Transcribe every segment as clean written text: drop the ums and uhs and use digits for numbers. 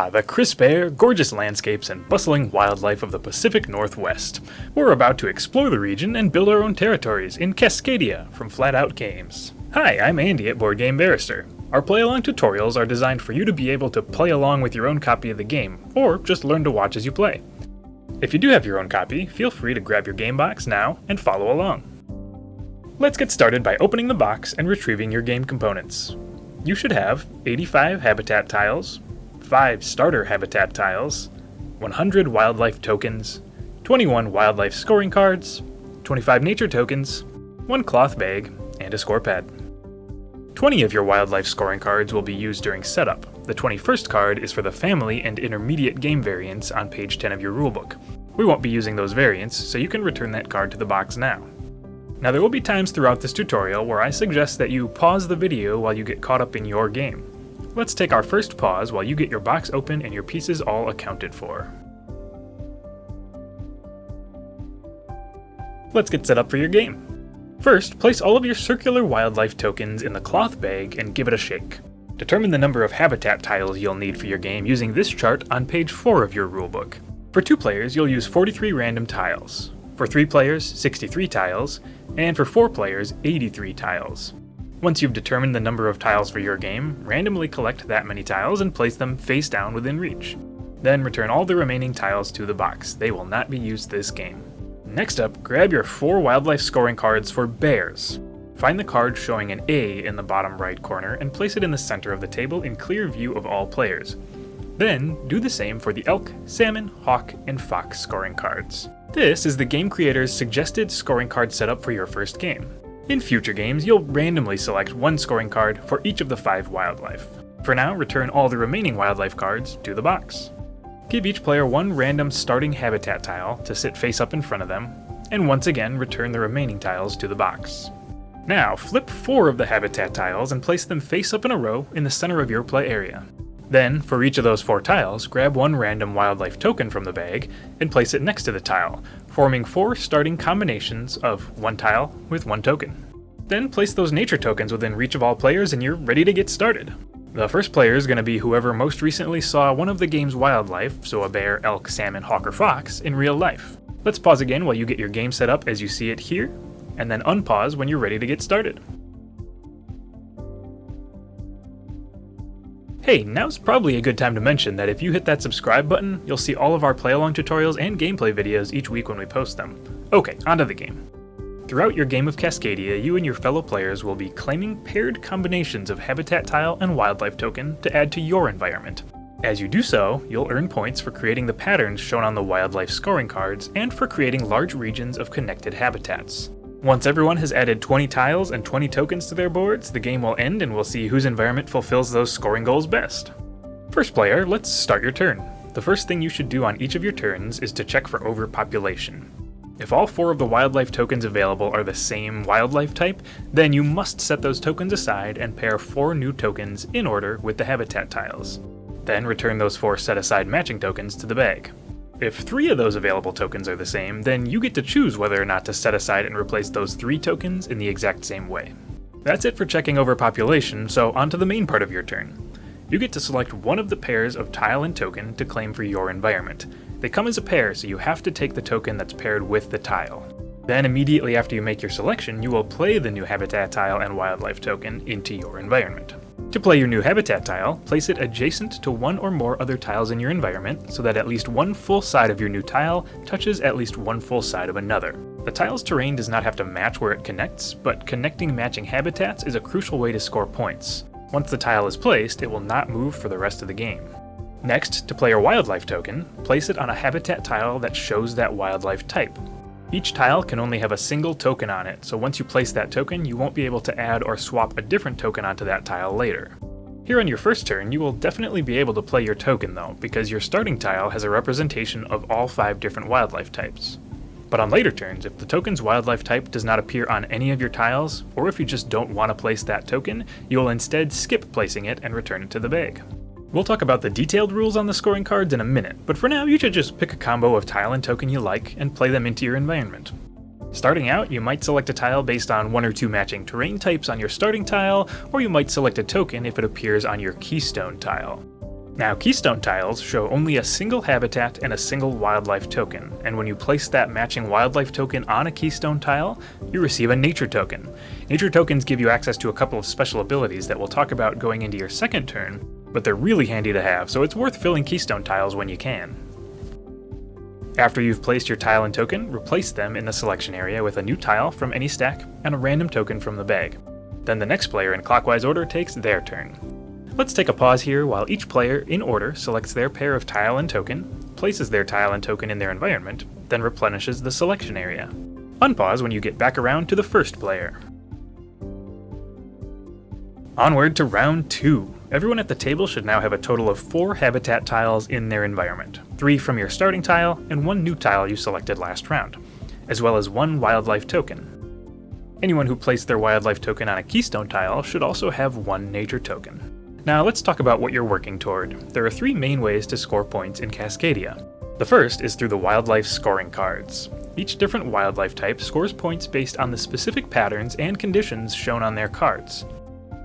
The crisp air, gorgeous landscapes, and bustling wildlife of the Pacific Northwest. We're about to explore the region and build our own territories in Cascadia from Flatout Games. Hi, I'm Andy at Board Game Barrister. Our play-along tutorials are designed for you to be able to play along with your own copy of the game, or just learn to watch as you play. If you do have your own copy, feel free to grab your game box now and follow along. Let's get started by opening the box and retrieving your game components. You should have 85 habitat tiles, 5 starter habitat tiles, 100 wildlife tokens, 21 wildlife scoring cards, 25 nature tokens, 1 cloth bag, and a score pad. 20 of your wildlife scoring cards will be used during setup. The 21st card is for the family and intermediate game variants on page 10 of your rulebook. We won't be using those variants, so you can return that card to the box now. Now there will be times throughout this tutorial where I suggest that you pause the video while you get caught up in your game. Let's take our first pause while you get your box open and your pieces all accounted for. Let's get set up for your game. First, place all of your circular wildlife tokens in the cloth bag and give it a shake. Determine the number of habitat tiles you'll need for your game using this chart on page 4 of your rulebook. For 2 players, you'll use 43 random tiles. For 3 players, 63 tiles, and for 4 players, 83 tiles. Once you've determined the number of tiles for your game, randomly collect that many tiles and place them face down within reach. Then return all the remaining tiles to the box. They will not be used this game. Next up, grab your 4 wildlife scoring cards for bears. Find the card showing an A in the bottom right corner and place it in the center of the table in clear view of all players. Then, do the same for the elk, salmon, hawk, and fox scoring cards. This is the game creator's suggested scoring card setup for your first game. In future games, you'll randomly select 1 scoring card for each of the 5 wildlife. For now, return all the remaining wildlife cards to the box. Give each player 1 random starting habitat tile to sit face up in front of them, and once again return the remaining tiles to the box. Now, flip 4 of the habitat tiles and place them face up in a row in the center of your play area. Then, for each of those 4 tiles, grab 1 random wildlife token from the bag and place it next to the tile, forming 4 starting combinations of 1 tile with 1 token. Then place those nature tokens within reach of all players and you're ready to get started. The first player is going to be whoever most recently saw one of the game's wildlife, so a bear, elk, salmon, hawk, or fox, in real life. Let's pause again while you get your game set up as you see it here, and then unpause when you're ready to get started. Hey, now's probably a good time to mention that if you hit that subscribe button, you'll see all of our play-along tutorials and gameplay videos each week when we post them. Okay, onto the game. Throughout your game of Cascadia, you and your fellow players will be claiming paired combinations of habitat tile and wildlife token to add to your environment. As you do so, you'll earn points for creating the patterns shown on the wildlife scoring cards and for creating large regions of connected habitats. Once everyone has added 20 tiles and 20 tokens to their boards, the game will end and we'll see whose environment fulfills those scoring goals best. First player, let's start your turn. The first thing you should do on each of your turns is to check for overpopulation. If all 4 of the wildlife tokens available are the same wildlife type, then you must set those tokens aside and pair 4 new tokens in order with the habitat tiles. Then return those 4 set-aside matching tokens to the bag. If 3 of those available tokens are the same, then you get to choose whether or not to set aside and replace those 3 tokens in the exact same way. That's it for checking overpopulation, so on to the main part of your turn. You get to select one of the pairs of tile and token to claim for your environment. They come as a pair, so you have to take the token that's paired with the tile. Then immediately after you make your selection, you will play the new habitat tile and wildlife token into your environment. To play your new habitat tile, place it adjacent to 1 or more other tiles in your environment so that at least 1 full side of your new tile touches at least 1 full side of another. The tile's terrain does not have to match where it connects, but connecting matching habitats is a crucial way to score points. Once the tile is placed, it will not move for the rest of the game. Next, to play your wildlife token, place it on a habitat tile that shows that wildlife type. Each tile can only have a single token on it, so once you place that token, you won't be able to add or swap a different token onto that tile later. Here on your first turn, you will definitely be able to play your token though, because your starting tile has a representation of all 5 different wildlife types. But on later turns, if the token's wildlife type does not appear on any of your tiles, or if you just don't want to place that token, you will instead skip placing it and return it to the bag. We'll talk about the detailed rules on the scoring cards in a minute, but for now you should just pick a combo of tile and token you like and play them into your environment. Starting out, you might select a tile based on 1 or 2 matching terrain types on your starting tile, or you might select a token if it appears on your Keystone tile. Now, Keystone Tiles show only a single habitat and a single wildlife token, and when you place that matching wildlife token on a Keystone Tile, you receive a nature token. Nature tokens give you access to a couple of special abilities that we'll talk about going into your second turn, but they're really handy to have, so it's worth filling Keystone Tiles when you can. After you've placed your tile and token, replace them in the selection area with a new tile from any stack and a random token from the bag. Then the next player in clockwise order takes their turn. Let's take a pause here while each player, in order, selects their pair of tile and token, places their tile and token in their environment, then replenishes the selection area. Unpause when you get back around to the first player. Onward to round 2. Everyone at the table should now have a total of 4 habitat tiles in their environment, 3 from your starting tile and 1 new tile you selected last round, as well as 1 wildlife token. Anyone who placed their wildlife token on a Keystone Tile should also have 1 nature token. Now let's talk about what you're working toward. There are 3 main ways to score points in Cascadia. The first is through the wildlife scoring cards. Each different wildlife type scores points based on the specific patterns and conditions shown on their cards.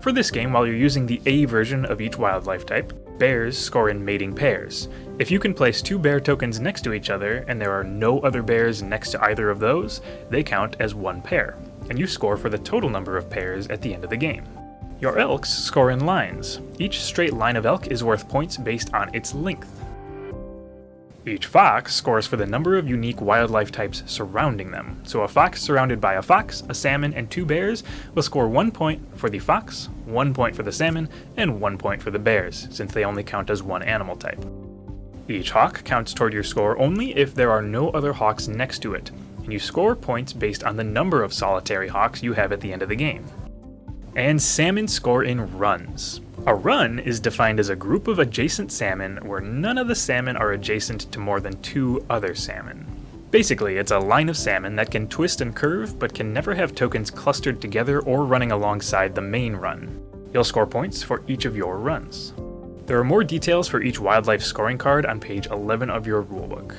For this game, while you're using the A version of each wildlife type, bears score in mating pairs. If you can place 2 bear tokens next to each other and there are no other bears next to either of those, they count as 1 pair, and you score for the total number of pairs at the end of the game. Your elks score in lines. Each straight line of elk is worth points based on its length. Each fox scores for the number of unique wildlife types surrounding them. So a fox surrounded by a fox, a salmon, and 2 bears will score 1 point for the fox, 1 point for the salmon, and 1 point for the bears, since they only count as 1 animal type. Each hawk counts toward your score only if there are no other hawks next to it, and you score points based on the number of solitary hawks you have at the end of the game. And salmon score in runs. A run is defined as a group of adjacent salmon where none of the salmon are adjacent to more than 2 other salmon. Basically, it's a line of salmon that can twist and curve but can never have tokens clustered together or running alongside the main run. You'll score points for each of your runs. There are more details for each wildlife scoring card on page 11 of your rulebook.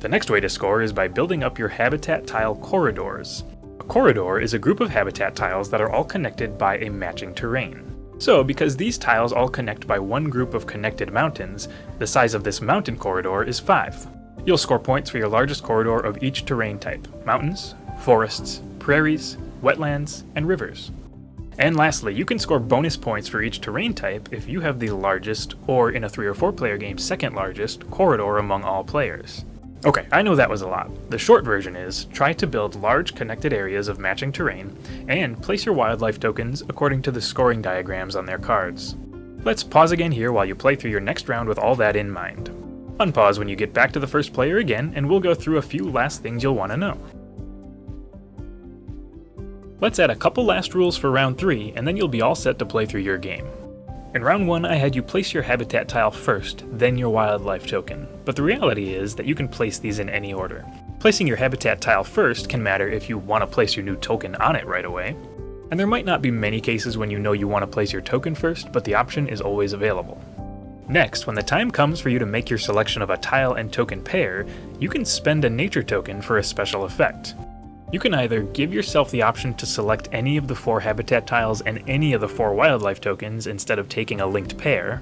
The next way to score is by building up your habitat tile corridors. A corridor is a group of habitat tiles that are all connected by a matching terrain. So, because these tiles all connect by one group of connected mountains, the size of this mountain corridor is 5. You'll score points for your largest corridor of each terrain type: mountains, forests, prairies, wetlands, and rivers. And lastly, you can score bonus points for each terrain type if you have the largest, or in a 3 or 4 player game, second largest, corridor among all players. Okay, I know that was a lot. The short version is, try to build large connected areas of matching terrain, and place your wildlife tokens according to the scoring diagrams on their cards. Let's pause again here while you play through your next round with all that in mind. Unpause when you get back to the first player again, and we'll go through a few last things you'll want to know. Let's add a couple last rules for round 3, and then you'll be all set to play through your game. In round 1, I had you place your habitat tile first, then your wildlife token, but the reality is that you can place these in any order. Placing your habitat tile first can matter if you want to place your new token on it right away, and there might not be many cases when you know you want to place your token first, but the option is always available. Next, when the time comes for you to make your selection of a tile and token pair, you can spend a nature token for a special effect. You can either give yourself the option to select any of the 4 habitat tiles and any of the 4 wildlife tokens instead of taking a linked pair,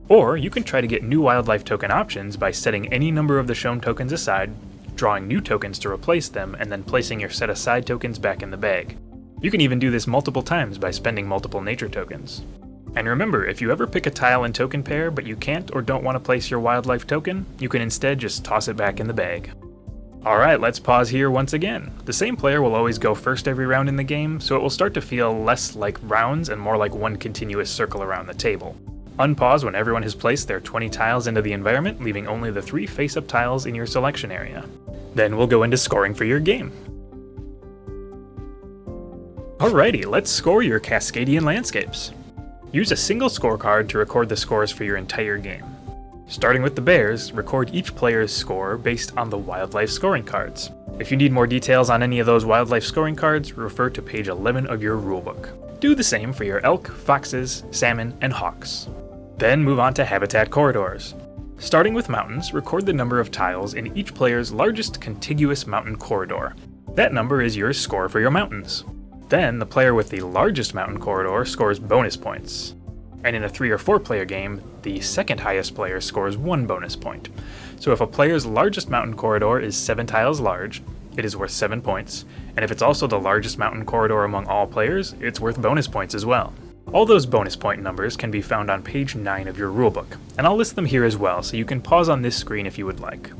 or you can try to get new wildlife token options by setting any number of the shown tokens aside, drawing new tokens to replace them, and then placing your set aside tokens back in the bag. You can even do this multiple times by spending multiple nature tokens. And remember, if you ever pick a tile and token pair but you can't or don't want to place your wildlife token, you can instead just toss it back in the bag. Alright, let's pause here once again. The same player will always go first every round in the game, so it will start to feel less like rounds and more like one continuous circle around the table. Unpause when everyone has placed their 20 tiles into the environment, leaving only the 3 face-up tiles in your selection area. Then we'll go into scoring for your game. Alrighty, let's score your Cascadian landscapes. Use a single scorecard to record the scores for your entire game. Starting with the bears, record each player's score based on the wildlife scoring cards. If you need more details on any of those wildlife scoring cards, refer to page 11 of your rulebook. Do the same for your elk, foxes, salmon, and hawks. Then move on to habitat corridors. Starting with mountains, record the number of tiles in each player's largest contiguous mountain corridor. That number is your score for your mountains. Then the player with the largest mountain corridor scores bonus points. And in a 3 or 4 player game, the second highest player scores 1 bonus point. So if a player's largest mountain corridor is 7 tiles large, it is worth 7 points, and if it's also the largest mountain corridor among all players, it's worth bonus points as well. All those bonus point numbers can be found on page 9 of your rulebook, and I'll list them here as well, so you can pause on this screen if you would like.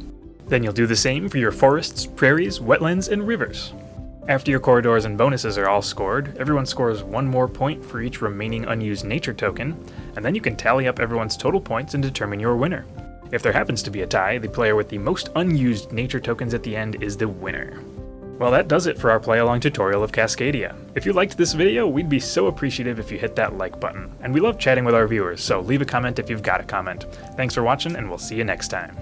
Then you'll do the same for your forests, prairies, wetlands, and rivers. After your corridors and bonuses are all scored, everyone scores 1 more point for each remaining unused nature token, and then you can tally up everyone's total points and determine your winner. If there happens to be a tie, the player with the most unused nature tokens at the end is the winner. Well, that does it for our play-along tutorial of Cascadia. If you liked this video, we'd be so appreciative if you hit that like button, and we love chatting with our viewers, so leave a comment if you've got a comment. Thanks for watching, and we'll see you next time.